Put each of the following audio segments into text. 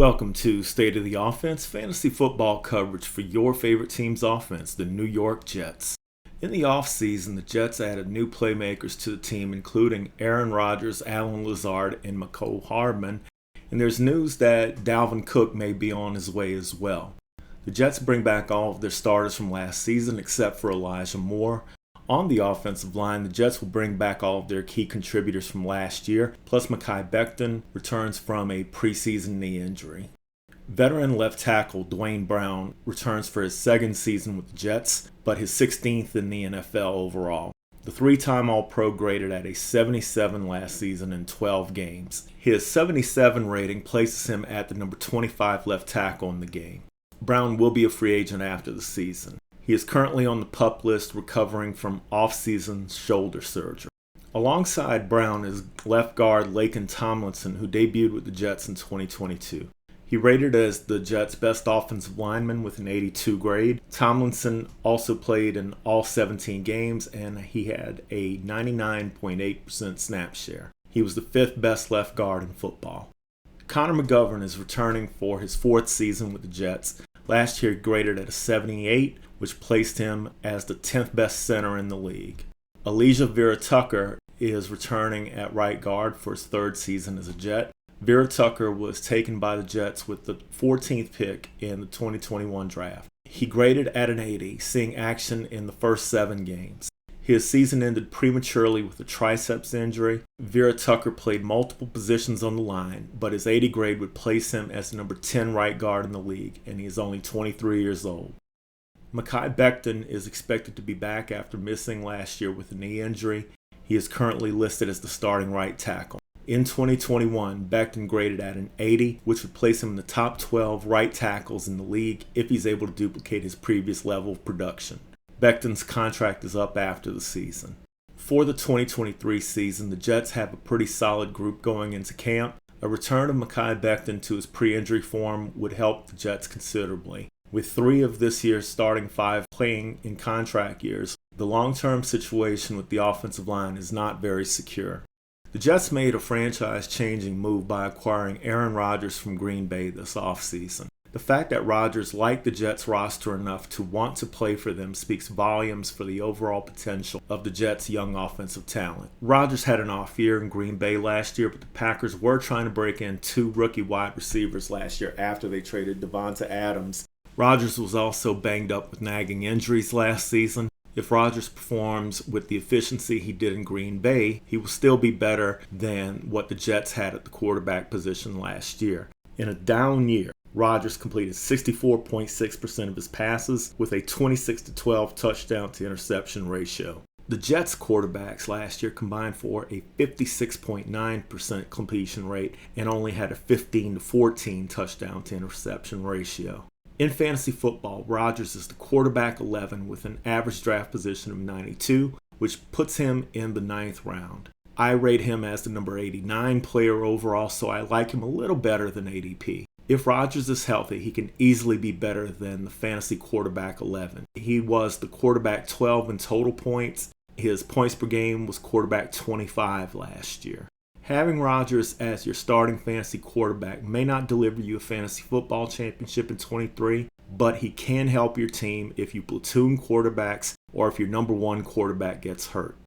Welcome to State of the Offense, fantasy football coverage for your favorite team's offense, the New York Jets. In the offseason, the Jets added new playmakers to the team, including Aaron Rodgers, Allen Lazard, and Mecole Hardman, and there's news that Dalvin Cook may be on his way as well. The Jets bring back all of their starters from last season except for Elijah Moore. On the offensive line, the Jets will bring back all of their key contributors from last year, plus Mekhi Becton returns from a preseason knee injury. Veteran left tackle Duane Brown returns for his second season with the Jets, but his 16th in the NFL overall. The three-time All-Pro graded at a 77 last season in 12 games. His 77 rating places him at the number 25 left tackle in the game. Brown will be a free agent after the season. He is currently on the PUP list recovering from off-season shoulder surgery. Alongside Brown is left guard Laken Tomlinson, who debuted with the Jets in 2022. He rated as the Jets' best offensive lineman with an 82 grade. Tomlinson also played in all 17 games, and he had a 99.8% snap share. He was the fifth best left guard in football. Connor McGovern is returning for his fourth season with the Jets. Last year graded at a 78, which placed him as the 10th best center in the league. Alijah Vera-Tucker is returning at right guard for his third season as a Jet. Vera-Tucker was taken by the Jets with the 14th pick in the 2021 draft. He graded at an 80, seeing action in the first 7 games. His season ended prematurely with a triceps injury. Vera-Tucker played multiple positions on the line, but his 80 grade would place him as the number 10 right guard in the league, and he is only 23 years old. Mekhi Becton is expected to be back after missing last year with a knee injury. He is currently listed as the starting right tackle. In 2021, Becton graded at an 80, which would place him in the top 12 right tackles in the league if he's able to duplicate his previous level of production. Becton's contract is up after the season. For the 2023 season, the Jets have a pretty solid group going into camp. A return of Mekhi Becton to his pre-injury form would help the Jets considerably. With 3 of this year's starting 5 playing in contract years, the long-term situation with the offensive line is not very secure. The Jets made a franchise-changing move by acquiring Aaron Rodgers from Green Bay this offseason. The fact that Rodgers liked the Jets roster enough to want to play for them speaks volumes for the overall potential of the Jets' young offensive talent. Rodgers had an off year in Green Bay last year, but the Packers were trying to break in 2 rookie wide receivers last year after they traded Devonta Adams. Rodgers was also banged up with nagging injuries last season. If Rodgers performs with the efficiency he did in Green Bay, he will still be better than what the Jets had at the quarterback position last year. In a down year, Rodgers completed 64.6% of his passes with a 26-12 touchdown to interception ratio. The Jets quarterbacks last year combined for a 56.9% completion rate and only had a 15-14 touchdown to interception ratio. In fantasy football, Rodgers is the quarterback 11 with an average draft position of 92, which puts him in the 9th round. I rate him as the number 89 player overall, so I like him a little better than ADP. If Rodgers is healthy, he can easily be better than the fantasy quarterback 11. He was the quarterback 12 in total points. His points per game was quarterback 25 last year. Having Rodgers as your starting fantasy quarterback may not deliver you a fantasy football championship in 23, but he can help your team if you platoon quarterbacks or if your number 1 quarterback gets hurt.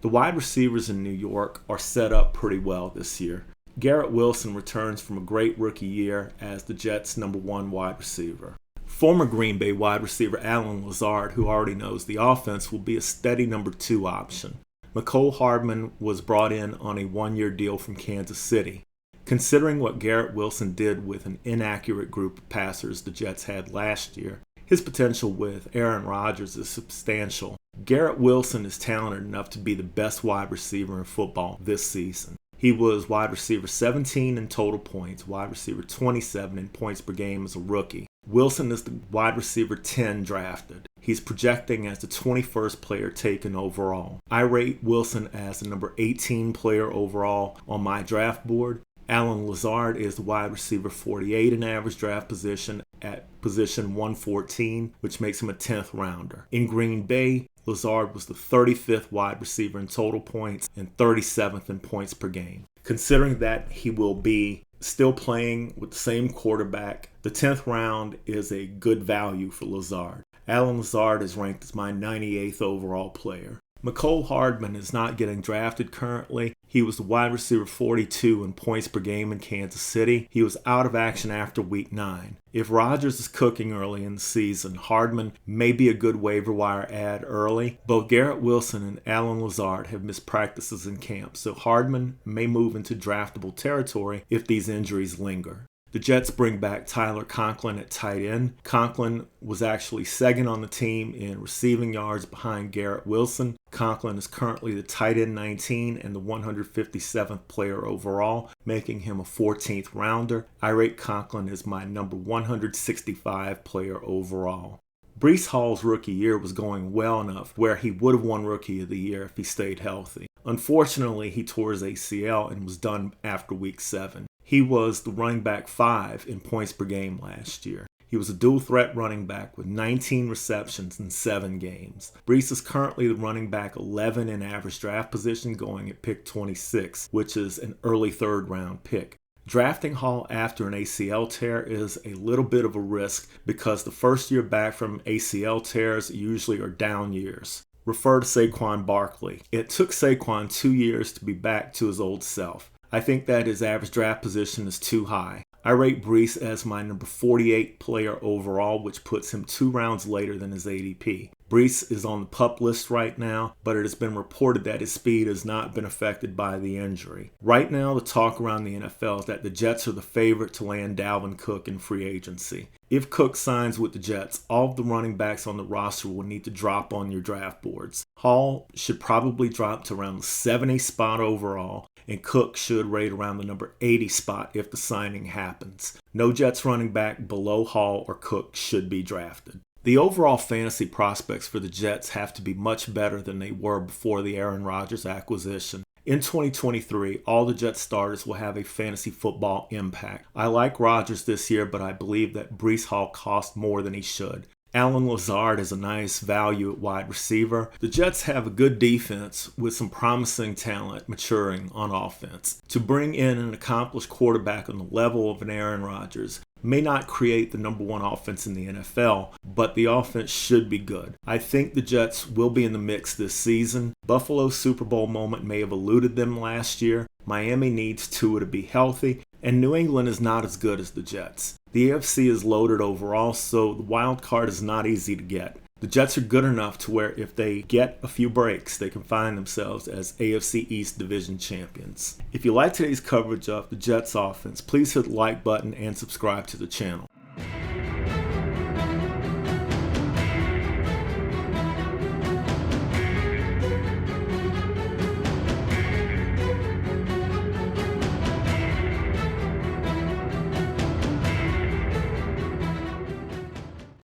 The wide receivers in New York are set up pretty well this year. Garrett Wilson returns from a great rookie year as the Jets' number 1 wide receiver. Former Green Bay wide receiver Allen Lazard, who already knows the offense, will be a steady number 2 option. Mecole Hardman was brought in on a 1-year deal from Kansas City. Considering what Garrett Wilson did with an inaccurate group of passers the Jets had last year, his potential with Aaron Rodgers is substantial. Garrett Wilson is talented enough to be the best wide receiver in football this season. He was wide receiver 17 in total points, wide receiver 27 in points per game as a rookie. Wilson is the wide receiver 10 drafted. He's projecting as the 21st player taken overall. I rate Wilson as the number 18 player overall on my draft board. Allen Lazard is the wide receiver 48 in average draft position at position 114, which makes him a 10th rounder. In Green Bay, Lazard was the 35th wide receiver in total points and 37th in points per game. Considering that he will be still playing with the same quarterback. The 10th round is a good value for Lazard. Allen Lazard is ranked as my 98th overall player. Mecole Hardman is not getting drafted currently. He was the wide receiver 42 in points per game in Kansas City. He was out of action after week 9. If Rodgers is cooking early in the season, Hardman may be a good waiver wire add early. Both Garrett Wilson and Allen Lazard have missed practices in camp, so Hardman may move into draftable territory if these injuries linger. The Jets bring back Tyler Conklin at tight end. Conklin was actually second on the team in receiving yards behind Garrett Wilson. Conklin is currently the tight end 19 and the 157th player overall, making him a 14th rounder. I rate Conklin as my number 165 player overall. Breece Hall's rookie year was going well enough where he would have won Rookie of the Year if he stayed healthy. Unfortunately, he tore his ACL and was done after week 7. He was the running back 5 in points per game last year. He was a dual threat running back with 19 receptions in 7 games. Breece is currently the running back 11 in average draft position, going at pick 26, which is an early 3rd round pick. Drafting Hall after an ACL tear is a little bit of a risk because the first year back from ACL tears usually are down years. Refer to Saquon Barkley. It took Saquon 2 years to be back to his old self. I think that his average draft position is too high. I rate Breece as my number 48 player overall, which puts him 2 rounds later than his ADP. Breece is on the PUP list right now, but it has been reported that his speed has not been affected by the injury. Right now, the talk around the NFL is that the Jets are the favorite to land Dalvin Cook in free agency. If Cook signs with the Jets, all of the running backs on the roster will need to drop on your draft boards. Hall should probably drop to around the 70 spot overall, and Cook should rate around the number 80 spot if the signing happens. No Jets running back below Hall or Cook should be drafted. The overall fantasy prospects for the Jets have to be much better than they were before the Aaron Rodgers acquisition. In 2023, all the Jets starters will have a fantasy football impact. I like Rodgers this year, but I believe that Breece Hall cost more than he should. Allen Lazard is a nice value at wide receiver. The Jets have a good defense with some promising talent maturing on offense. To bring in an accomplished quarterback on the level of an Aaron Rodgers may not create the number 1 offense in the NFL, but the offense should be good. I think the Jets will be in the mix this season. Buffalo's Super Bowl moment may have eluded them last year. Miami needs Tua to be healthy, and New England is not as good as the Jets. The AFC is loaded overall, so the wild card is not easy to get. The Jets are good enough to where if they get a few breaks, they can find themselves as AFC East Division champions. If you like today's coverage of the Jets offense, please hit the like button and subscribe to the channel.